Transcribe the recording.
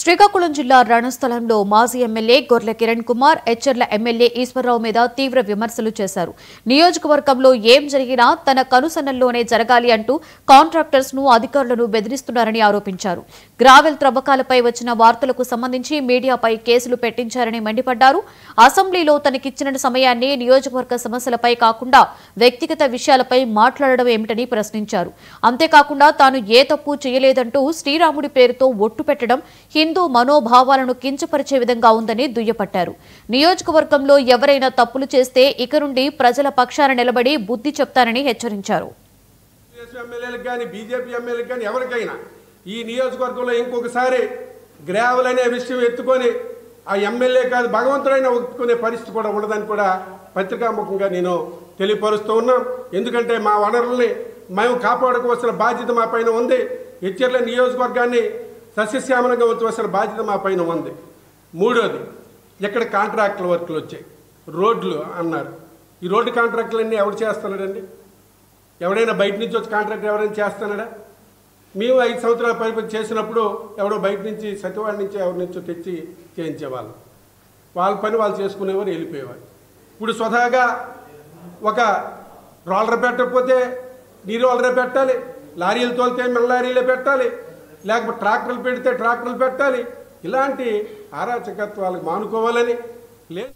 శ్రీకాకుళం జిల్లా రణస్థలంలో మాజీ MLA గొర్ల Kiran Kumar, Etcherla MLA Eswararao మీద తీవ్ర విమర్శలు చేశారు. నియోజకవర్గంలో ఏం జరిగినా తన కనుసన్నల్లోనే జరగాలి అంటూ కాంట్రాక్టర్స్ ను అధికారులను బెదిరిస్తున్నారని ఆరోపించారు. గ్రావెల్ త్రవ్వకాలపై వచ్చిన వార్తలకు సంబంధించి మీడియాపై కేసులు పెట్టించారని మండిపడ్డారు. అసెంబ్లీలో తనకిచ్చిన సమయాన్ని నియోజకవర్గ సమస్యలపై కాకుండా వ్యక్తిగత విషయాలపై మాట్లాడడం ఏమిటని ప్రశ్నించారు. అంతేకాకుండా తాను ఏ తప్పు చేయలేదంటూ శ్రీరాముడి పేరుతో ఒట్టు పెట్టడం హిందూ మనోభావాలను కించపరిచే విధంగా ఉందని దుయ్యపట్టారు. నియోజకవర్గంలో ఎవరైనా తప్పులు చేస్తే ఇక నుండి ప్రజల పక్షాన నిలబడి బుద్ధి చెప్తానని హెచ్చరించారు. ఎవరికైనా ఈ నియోజకవర్గంలో ఇంకొకసారి గ్రావెల్ అనే విషయం ఎత్తుకొని ఆ ఎమ్మెల్యే కాదు భగవంతుడైనా ఒప్పుకునే పరిస్థితి కూడా ఉండదని కూడా పత్రికాముఖంగా నేను తెలియపరుస్తూ ఉన్నాం. ఎందుకంటే మా వనరుల్ని మేము కాపాడుకోవాల్సిన బాధ్యత మా పైన ఉంది. ఎచ్చర్ల నియోజకవర్గాన్ని సస్యశ్యామలంగా ఉంచవలసిన బాధ్యత మా పైన ఉంది. మూడోది, ఇక్కడ కాంట్రాక్టుల వర్క్లు వచ్చాయి, రోడ్లు అన్నారు. ఈ రోడ్డు కాంట్రాక్టులన్నీ ఎవరు చేస్తున్నాడండి? ఎవడైనా బయట నుంచి వచ్చి కాంట్రాక్టర్ ఎవరైనా చేస్తున్నాడా? మేము 5 సంవత్సరాల పరిపాలన చేసినప్పుడు ఎవడో బయట నుంచి సత్యవాడి నుంచి ఎవరి నుంచో తెచ్చి చేయించేవాళ్ళు. వాళ్ళ పని వాళ్ళు చేసుకునేవారు, వెళ్ళిపోయేవారు. ఇప్పుడు స్వతహాగా ఒక రోలర్ పెట్టకపోతే నీ రోలరే పెట్టాలి, లారీలు తోలితే మన లారీలే పెట్టాలి, లేకపోతే ట్రాక్టర్లు పెడితే ట్రాక్టర్లు పెట్టాలి. ఇలాంటి అరాచకత్వాలకు మానుకోవాలని లేదు.